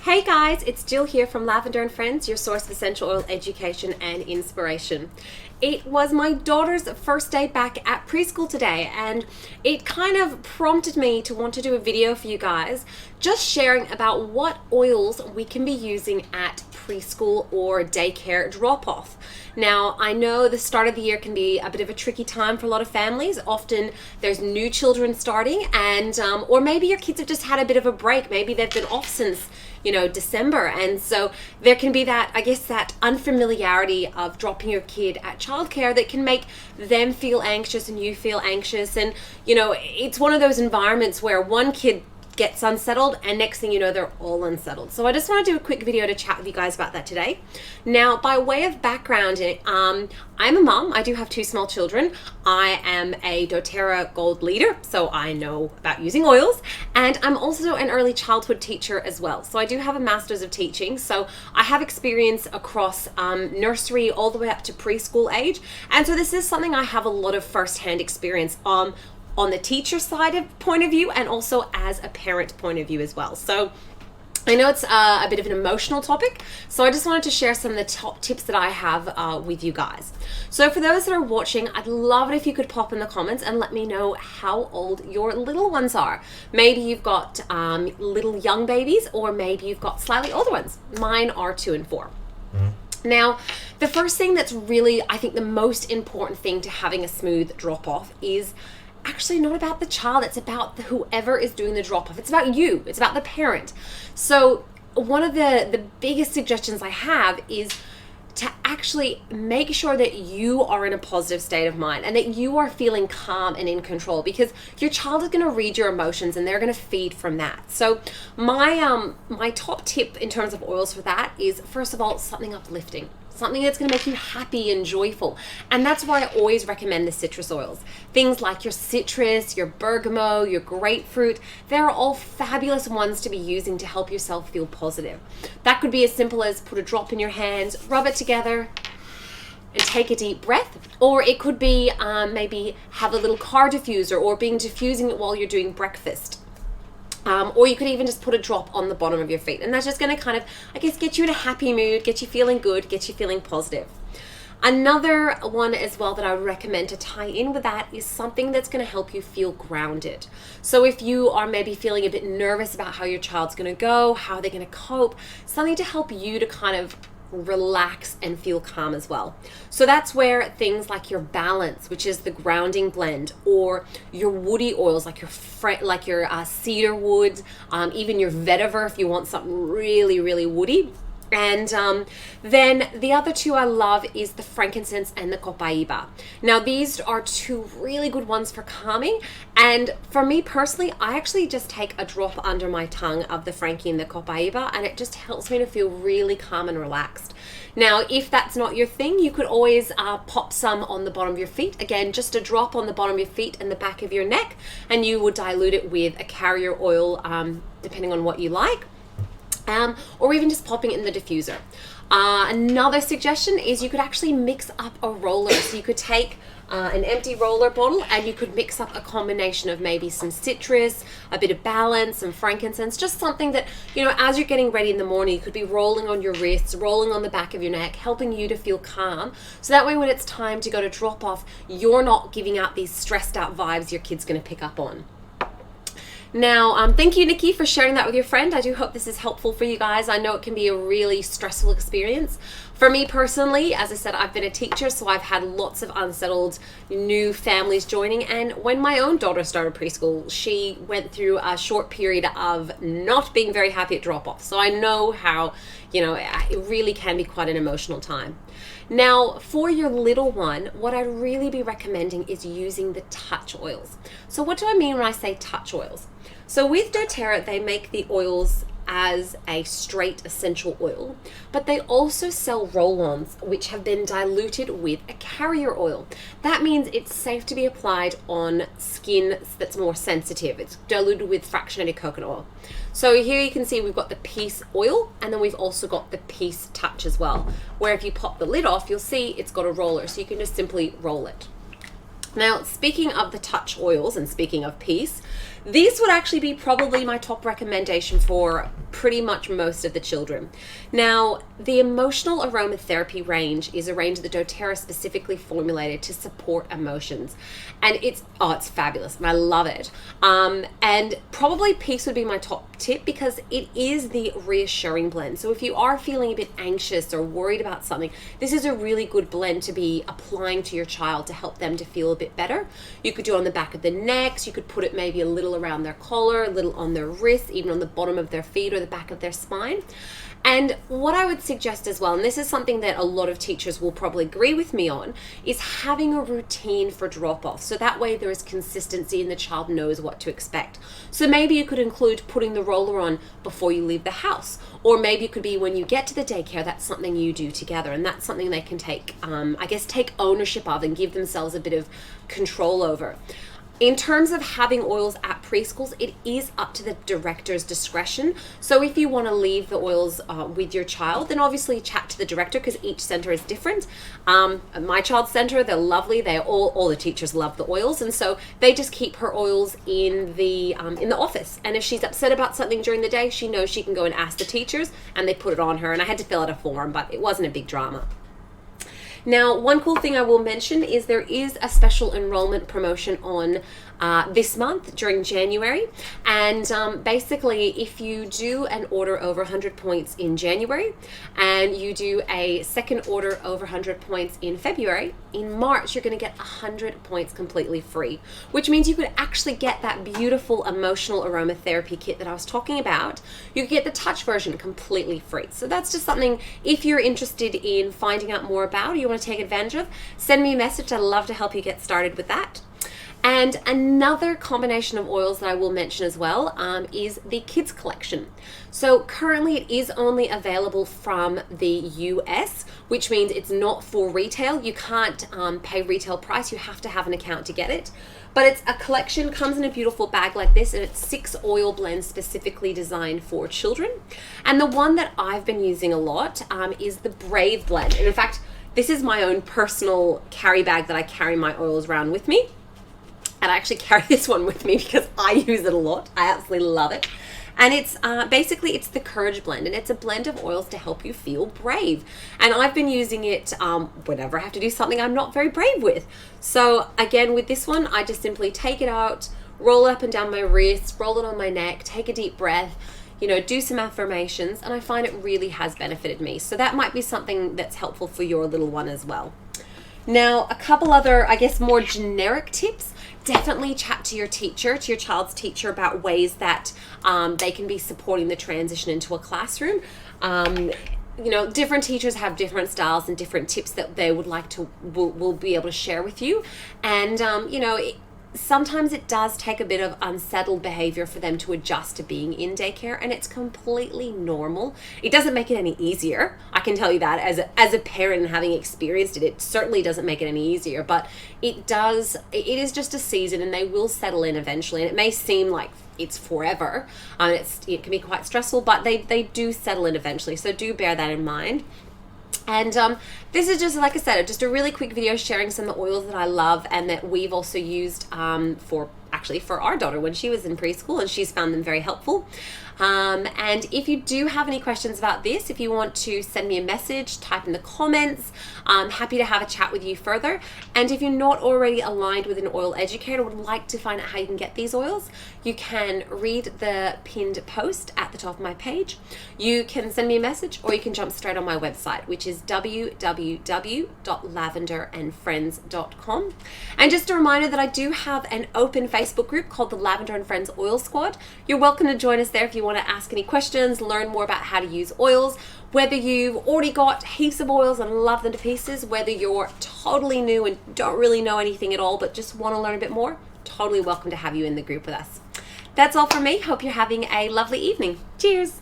Hey guys, it's Jill here from Lavender and Friends, your source of essential oil education and inspiration. It was my daughter's first day back at preschool today, and it kind of prompted me to want to do a video for you guys, just sharing about what oils we can be using at preschool or daycare drop-off. Now, I know the start of the year can be a bit of a tricky time for a lot of families. Often there's new children starting, and or maybe your kids have just had a bit of a break. Maybe they've been off since December, and so there can be that, I guess, that unfamiliarity of dropping your kid at childcare that can make them feel anxious and you feel anxious. And it's one of those environments where one kid gets unsettled and next thing you know, they're all unsettled. So I just want to do a quick video to chat with you guys about that today. Now, by way of background, I'm a mom. I do have 2 small children. I am a doTERRA Gold leader, so I know about using oils, and I'm also an early childhood teacher as well. So I do have a master's of teaching, so I have experience across nursery all the way up to preschool age, and so this is something I have a lot of first-hand experience on the teacher side of point of view, and also as a parent point of view as well. So I know it's a bit of an emotional topic, so I just wanted to share some of the top tips that I have with you guys. So for those that are watching, I'd love it if you could pop in the comments and let me know how old your little ones are. Maybe you've got little young babies, or maybe you've got slightly older ones. Mine are 2 and 4. Now, the first thing that's really, I think, the most important thing to having a smooth drop-off is actually not about the child. It's about whoever is doing the drop-off. It's about you. It's about the parent. So one of the biggest suggestions I have is to actually make sure that you are in a positive state of mind and that you are feeling calm and in control, because your child is going to read your emotions and they're going to feed from that. So my top tip in terms of oils for that is, first of all, something uplifting. Something that's going to make you happy and joyful. And that's why I always recommend the citrus oils. Things like your citrus, your bergamot, your grapefruit, they're all fabulous ones to be using to help yourself feel positive. That could be as simple as put a drop in your hands, rub it together, and take a deep breath. Or it could be maybe have a little car diffuser, or diffusing it while you're doing breakfast. Or you could even just put a drop on the bottom of your feet, and that's just going to kind of, I guess, get you in a happy mood, get you feeling good, get you feeling positive. Another one as well that I would recommend to tie in with that is something that's going to help you feel grounded. So if you are maybe feeling a bit nervous about how your child's going to go, how they're going to cope, something to help you to kind of relax and feel calm as well. So that's where things like your balance, which is the grounding blend, or your woody oils like your cedar wood, even your vetiver if you want something really, really woody. And then the other 2 I love is the frankincense and the copaiba. Now these are 2 really good ones for calming, and for me personally, I actually just take a drop under my tongue of the Frankie and the copaiba, and it just helps me to feel really calm and relaxed. Now, if that's not your thing, you could always pop some on the bottom of your feet. Again, just a drop on the bottom of your feet and the back of your neck, and you would dilute it with a carrier oil, depending on what you like. Or even just popping it in the diffuser. Another suggestion is you could actually mix up a roller. So you could take an empty roller bottle and you could mix up a combination of maybe some citrus, a bit of balance, some frankincense, just something that, as you're getting ready in the morning, you could be rolling on your wrists, rolling on the back of your neck, helping you to feel calm. So that way when it's time to go to drop off, you're not giving out these stressed out vibes your kid's going to pick up on. Now, thank you, Nikki, for sharing that with your friend. I do hope this is helpful for you guys. I know it can be a really stressful experience. For me personally, as I said, I've been a teacher, so I've had lots of unsettled new families joining. And when my own daughter started preschool, she went through a short period of not being very happy at drop-off. So I know how, it really can be quite an emotional time. Now, for your little one, what I'd really be recommending is using the touch oils. So what do I mean when I say touch oils? So with doTERRA, they make the oils as a straight essential oil, but they also sell roll-ons which have been diluted with a carrier oil. That means it's safe to be applied on skin that's more sensitive. It's diluted with fractionated coconut oil. So here you can see we've got the Peace oil, and then we've also got the Peace Touch as well, where if you pop the lid off, you'll see it's got a roller, so you can just simply roll it. Now, speaking of the touch oils and speaking of peace, these would actually be probably my top recommendation for pretty much most of the children. Now, the emotional aromatherapy range is a range that doTERRA specifically formulated to support emotions, and it's fabulous and I love it. And probably Peace would be my top tip because it is the reassuring blend. So if you are feeling a bit anxious or worried about something, this is a really good blend to be applying to your child to help them to feel a bit better. You could do it on the back of the neck, you could put it maybe a little around their collar, a little on their wrists, even on the bottom of their feet or the back of their spine. And what I would suggest as well, and this is something that a lot of teachers will probably agree with me on, is having a routine for drop-off. So that way there is consistency and the child knows what to expect. So maybe you could include putting the roller on before you leave the house. Or maybe it could be when you get to the daycare, that's something you do together. And that's something they can take ownership of and give themselves a bit of control over. In terms of having oils at preschools, it is up to the director's discretion. So if you want to leave the oils with your child, then obviously chat to the director because each center is different. At my child's center, they're lovely. All the teachers love the oils, and so they just keep her oils in the office. And if she's upset about something during the day, she knows she can go and ask the teachers, and they put it on her. And I had to fill out a form, but it wasn't a big drama. Now, one cool thing I will mention is there is a special enrollment promotion on this month during January. And basically, if you do an order over 100 points in January and you do a second order over 100 points in February, in March, you're going to get 100 points completely free, which means you could actually get that beautiful emotional aromatherapy kit that I was talking about. You could get the touch version completely free. So that's just something, if you're interested in finding out more about, or you want to take advantage of, send me a message. I'd love to help you get started with that. And another combination of oils that I will mention as well is the kids collection. So currently it is only available from the US, which means it's not for retail. You can't pay retail price. You have to have an account to get it. But it's a collection, comes in a beautiful bag like this, and it's 6 oil blends specifically designed for children. And the one that I've been using a lot is the Brave blend. And in fact, this is my own personal carry bag that I carry my oils around with me. And I actually carry this one with me because I use it a lot. I absolutely love it. And it's basically, it's the Courage blend, and it's a blend of oils to help you feel brave. And I've been using it whenever I have to do something I'm not very brave with. So again, with this one, I just simply take it out, roll it up and down my wrist, roll it on my neck, take a deep breath, do some affirmations, and I find it really has benefited me. So that might be something that's helpful for your little one as well. Now, a couple other, I guess, more generic tips. Definitely chat to your teacher, to your child's teacher, about ways that they can be supporting the transition into a classroom. Different teachers have different styles and different tips that they would like to, will be able to share with you. And, sometimes it does take a bit of unsettled behavior for them to adjust to being in daycare, and it's completely normal. It doesn't make it any easier. I can tell you that as a parent and having experienced it, it certainly doesn't make it any easier, but it is just a season, and they will settle in eventually. And it may seem like it's forever. It can be quite stressful, but they do settle in eventually. So do bear that in mind. And this is just, like I said, just a really quick video sharing some of the oils that I love and that we've also used for our daughter when she was in preschool, and she's found them very helpful. And if you do have any questions about this, if you want to send me a message, type in the comments. I'm happy to have a chat with you further. And if you're not already aligned with an oil educator, would like to find out how you can get these oils, you can read the pinned post at the top of my page. You can send me a message, or you can jump straight on my website, which is www.lavenderandfriends.com. And just a reminder that I do have an open Facebook group called the Lavender and Friends Oil Squad. You're welcome to join us there if you want to ask any questions, learn more about how to use oils, whether you've already got heaps of oils and love them to pieces, whether you're totally new and don't really know anything at all but just want to learn a bit more, totally welcome to have you in the group with us. That's all from me. Hope you're having a lovely evening. Cheers.